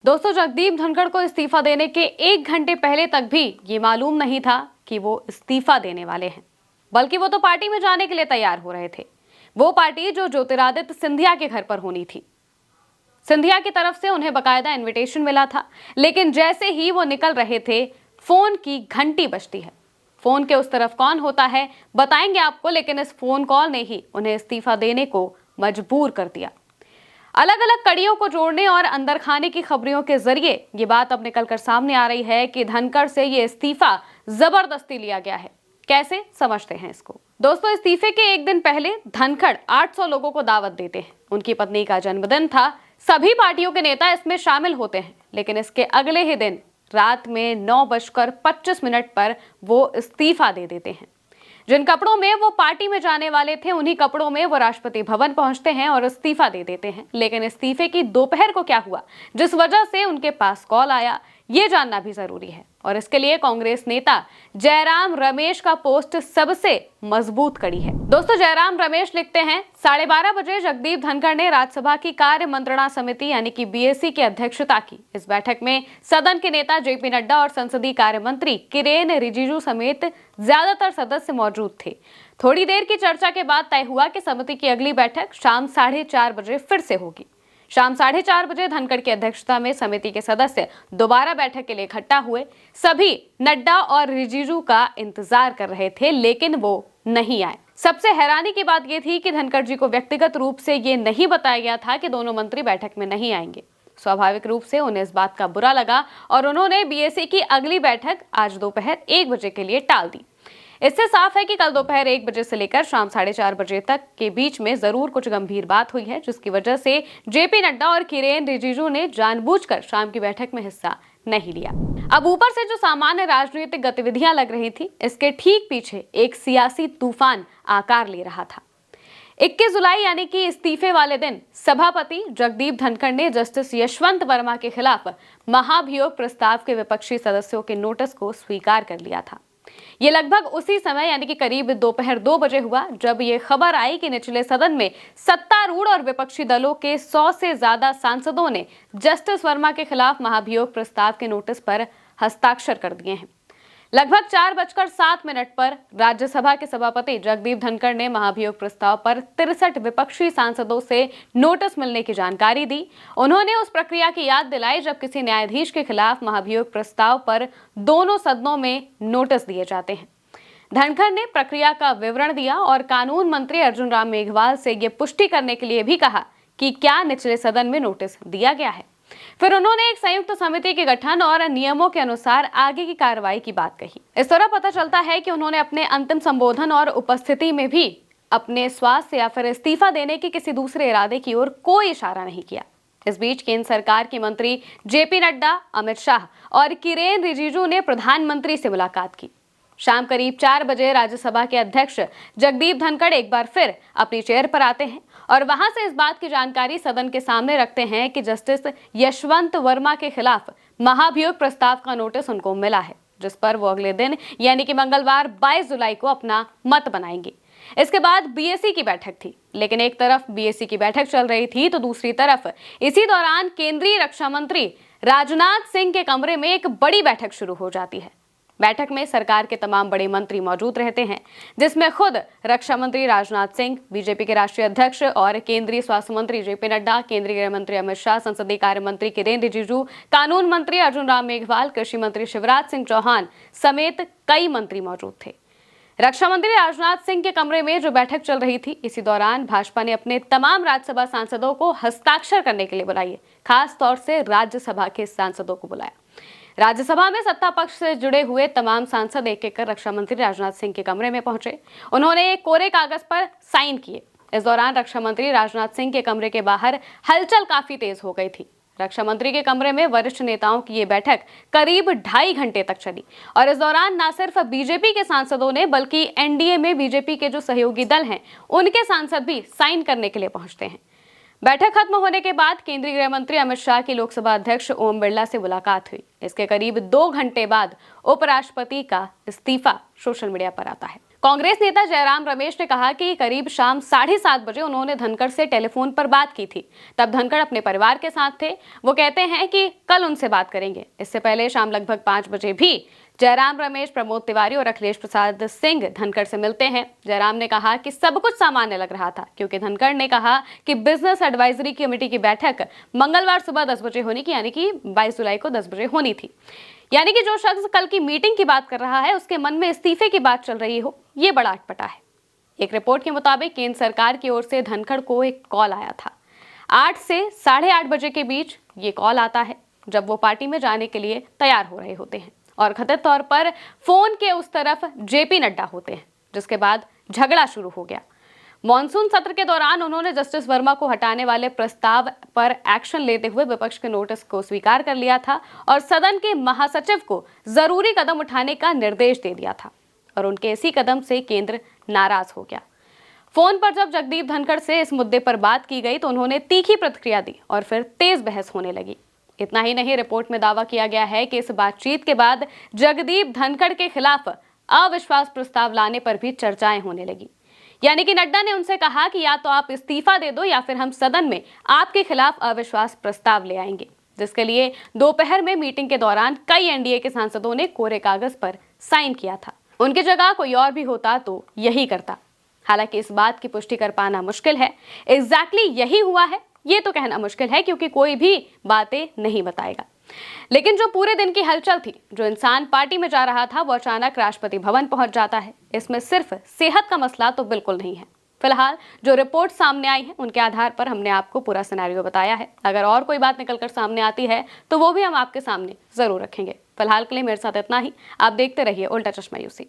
दोस्तों, जगदीप धनखड़ को इस्तीफा देने के 1 घंटे पहले तक भी ये मालूम नहीं था कि वो इस्तीफा देने वाले हैं, बल्कि वो तो पार्टी में जाने के लिए तैयार हो रहे थे। वो पार्टी जो ज्योतिरादित्य सिंधिया के घर पर होनी थी। सिंधिया की तरफ से उन्हें बकायदा इनविटेशन मिला था, लेकिन जैसे ही वो निकल रहे थे, फोन की घंटी बजती है। फोन के उस तरफ कौन होता है बताएंगे आपको, लेकिन इस फोन कॉल ने ही उन्हें इस्तीफा देने को मजबूर कर दिया। अलग अलग कड़ियों को जोड़ने और अंदर खाने की खबरों के जरिए ये बात अब निकलकर सामने आ रही है कि धनखड़ से ये इस्तीफा जबरदस्ती लिया गया है। कैसे, समझते हैं इसको। दोस्तों, इस्तीफे के 1 दिन पहले धनखड़ 800 लोगों को दावत देते हैं। उनकी पत्नी का जन्मदिन था। सभी पार्टियों के नेता इसमें शामिल होते हैं, लेकिन इसके अगले ही दिन रात में 9:25 पर वो इस्तीफा दे देते हैं। जिन कपड़ों में वो पार्टी में जाने वाले थे, उन्हीं कपड़ों में वो राष्ट्रपति भवन पहुंचते हैं और इस्तीफा दे देते हैं। लेकिन इस्तीफे की दोपहर को क्या हुआ, जिस वजह से उनके पास कॉल आया, ये जानना भी जरूरी है। और इसके लिए कांग्रेस नेता जयराम रमेश का पोस्ट सबसे मजबूत कड़ी है। दोस्तों, जयराम रमेश लिखते हैं, 12:30 बजे जगदीप धनखड़ ने राज्यसभा की कार्य मंत्रणा समिति यानी कि बीएसी की अध्यक्षता की। इस बैठक में सदन के नेता जेपी नड्डा और संसदीय कार्य मंत्री किरेन रिजिजू समेत ज्यादातर सदस्य मौजूद थे। थोड़ी देर की चर्चा के बाद तय हुआ कि समिति की अगली बैठक शाम 4:30 बजे फिर से होगी। शाम 4:30 बजे धनखड़ की अध्यक्षता में समिति के सदस्य दोबारा बैठक के लिए इकट्ठा हुए। सभी नड्डा और रिजिजू का इंतजार कर रहे थे, लेकिन वो नहीं आए। सबसे हैरानी की बात यह थी कि धनखड़ जी को व्यक्तिगत रूप से ये नहीं बताया गया था कि दोनों मंत्री बैठक में नहीं आएंगे। स्वाभाविक रूप से उन्हें इस बात का बुरा लगा और उन्होंने बीएसी की अगली बैठक आज दोपहर 1 बजे के लिए टाल दी। इससे साफ है कि कल दोपहर 1 बजे से लेकर शाम 4:30 बजे तक के बीच में जरूर कुछ गंभीर बात हुई है, जिसकी वजह से जेपी नड्डा और किरेन रिजिजू ने जानबूझकर शाम की बैठक में हिस्सा नहीं लिया। अब ऊपर से जो सामान्य राजनीतिक गतिविधियां लग रही थी, इसके ठीक पीछे एक सियासी तूफान आकार ले रहा था। 21 जुलाई यानी कि इस्तीफे वाले दिन सभापति जगदीप धनखड़ ने जस्टिस यशवंत वर्मा के खिलाफ महाभियोग प्रस्ताव के विपक्षी सदस्यों के नोटिस को स्वीकार कर लिया था। ये लगभग उसी समय यानी कि करीब दोपहर 2 बजे हुआ, जब ये खबर आई कि निचले सदन में सत्तारूढ़ और विपक्षी दलों के 100 से ज्यादा सांसदों ने जस्टिस वर्मा के खिलाफ महाभियोग प्रस्ताव के नोटिस पर हस्ताक्षर कर दिए हैं। लगभग 4:07 पर राज्यसभा के सभापति जगदीप धनखड़ ने महाभियोग प्रस्ताव पर 63 विपक्षी सांसदों से नोटिस मिलने की जानकारी दी। उन्होंने उस प्रक्रिया की याद दिलाई जब किसी न्यायाधीश के खिलाफ महाभियोग प्रस्ताव पर दोनों सदनों में नोटिस दिए जाते हैं। धनखड़ ने प्रक्रिया का विवरण दिया और कानून मंत्री अर्जुन राम मेघवाल से ये पुष्टि करने के लिए भी कहा कि क्या निचले सदन में नोटिस दिया गया है। फिर उन्होंने एक संयुक्त समिति के गठन और नियमों के अनुसार आगे की कार्रवाई की बात कही। इस तरह पता चलता है कि उन्होंने अपने अंतिम संबोधन और उपस्थिति में भी अपने स्वास्थ्य या फिर इस्तीफा देने के किसी दूसरे इरादे की ओर कोई इशारा नहीं किया। इस बीच केंद्र सरकार के मंत्री जेपी नड्डा, अमित शाह और किरेन रिजिजू ने प्रधानमंत्री से मुलाकात की। शाम करीब 4 बजे राज्यसभा के अध्यक्ष जगदीप धनखड़ एक बार फिर अपनी चेयर पर आते हैं और वहां से इस बात की जानकारी सदन के सामने रखते हैं कि जस्टिस यशवंत वर्मा के खिलाफ महाभियोग प्रस्ताव का नोटिस उनको मिला है, जिस पर वो अगले दिन यानी कि मंगलवार 22 जुलाई को अपना मत बनाएंगे। इसके बाद बीएसी की बैठक थी, लेकिन एक तरफ बीएसी की बैठक चल रही थी तो दूसरी तरफ इसी दौरान केंद्रीय रक्षा मंत्री राजनाथ सिंह के कमरे में एक बड़ी बैठक शुरू हो जाती है। बैठक में सरकार के तमाम बड़े मंत्री मौजूद रहते हैं, जिसमें खुद रक्षा मंत्री राजनाथ सिंह, बीजेपी के राष्ट्रीय अध्यक्ष और केंद्रीय स्वास्थ्य मंत्री जेपी नड्डा, केंद्रीय गृह मंत्री अमित शाह, संसदीय कार्य मंत्री किरेन रिजिजू, कानून मंत्री अर्जुन राम मेघवाल, कृषि मंत्री शिवराज सिंह चौहान समेत कई मंत्री मौजूद थे। रक्षा मंत्री राजनाथ सिंह के कमरे में जो बैठक चल रही थी, इसी दौरान भाजपा ने अपने तमाम राज्यसभा सांसदों को हस्ताक्षर करने के लिए बुलाई, खास तौर से राज्यसभा के सांसदों को बुलाया। राज्यसभा में सत्ता पक्ष से जुड़े हुए तमाम सांसद एक एक कर रक्षा मंत्री राजनाथ सिंह के कमरे में पहुंचे। उन्होंने एक कोरे कागज पर साइन किए। इस दौरान रक्षा मंत्री राजनाथ सिंह के कमरे के बाहर हलचल काफी तेज हो गई थी। रक्षा मंत्री के कमरे में वरिष्ठ नेताओं की ये बैठक करीब 2.5 घंटे तक चली और इस दौरान न सिर्फ बीजेपी के सांसदों ने बल्कि एनडीए में बीजेपी के जो सहयोगी दल हैं, उनके सांसद भी साइन करने के लिए पहुंचते हैं। बैठक खत्म होने के बाद केंद्रीय गृह मंत्री अमित शाह की लोकसभा अध्यक्ष ओम बिरला से मुलाकात हुई। इसके करीब 2 घंटे बाद उपराष्ट्रपति का इस्तीफा सोशल मीडिया पर आता है। कांग्रेस नेता जयराम रमेश ने कहा कि करीब शाम 7:30 बजे उन्होंने धनखड़ से टेलीफोन पर बात की थी। तब धनखड़ अपने परिवार के साथ थे। वो कहते हैं कि कल उनसे बात करेंगे। इससे पहले शाम लगभग 5 बजे भी जयराम रमेश, प्रमोद तिवारी और अखिलेश प्रसाद सिंह धनखड़ से मिलते हैं। जयराम ने कहा कि सब कुछ सामान्य लग रहा था, क्योंकि धनखड़ ने कहा कि बिजनेस एडवाइजरी कमेटी की बैठक मंगलवार सुबह 10 बजे होनी की, यानी कि 22 जुलाई को 10 बजे होनी थी। यानी कि जो शख्स कल की मीटिंग की बात कर रहा है, उसके मन में इस्तीफे की बात चल रही हो, ये बड़ा अटपटा है। एक रिपोर्ट के मुताबिक केंद्र सरकार की ओर से धनखड़ को एक कॉल आया था। 8 से 8:30 बजे के बीच ये कॉल आता है, जब वो पार्टी में जाने के लिए तैयार हो रहे होते हैं और कथित तौर पर फोन के उस तरफ जेपी नड्डा होते हैं, जिसके बाद झगड़ा शुरू हो गया। मॉनसून सत्र के दौरान उन्होंने जस्टिस वर्मा को हटाने वाले प्रस्ताव पर एक्शन लेते हुए विपक्ष के नोटिस को स्वीकार कर लिया था और सदन के महासचिव को जरूरी कदम उठाने का निर्देश दे दिया था, और उनके इसी कदम से केंद्र नाराज हो गया। फोन पर जब जगदीप धनखड़ से इस मुद्दे पर बात की गई तो उन्होंने तीखी प्रतिक्रिया दी और फिर तेज बहस होने लगी। इतना ही नहीं, रिपोर्ट में दावा किया गया है कि इस बातचीत के बाद जगदीप धनखड़ के खिलाफ अविश्वास प्रस्ताव लाने पर भी चर्चाएं होने लगी। यानी कि नड्डा ने उनसे कहा कि या तो आप इस्तीफा दे दो या फिर हम सदन में आपके खिलाफ अविश्वास प्रस्ताव ले आएंगे, जिसके लिए दोपहर में मीटिंग के दौरान कई एनडीए के सांसदों ने कोरे कागज पर साइन किया था। उनकी जगह कोई और भी होता तो यही करता। हालांकि इस बात की पुष्टि कर पाना मुश्किल है। एग्जैक्टली यही हुआ है ये तो कहना मुश्किल है, क्योंकि कोई भी बातें नहीं बताएगा। लेकिन जो पूरे दिन की हलचल थी, जो इंसान पार्टी में जा रहा था, वो अचानक राष्ट्रपति भवन पहुंच जाता है। इसमें सिर्फ सेहत का मसला तो बिल्कुल नहीं है। फिलहाल जो रिपोर्ट सामने आई है, उनके आधार पर हमने आपको पूरा सिनेरियो बताया है। अगर और कोई बात निकलकर सामने आती है तो वो भी हम आपके सामने जरूर रखेंगे। फिलहाल के लिए मेरे साथ इतना ही। आप देखते रहिए उल्टा चश्मा यूसी।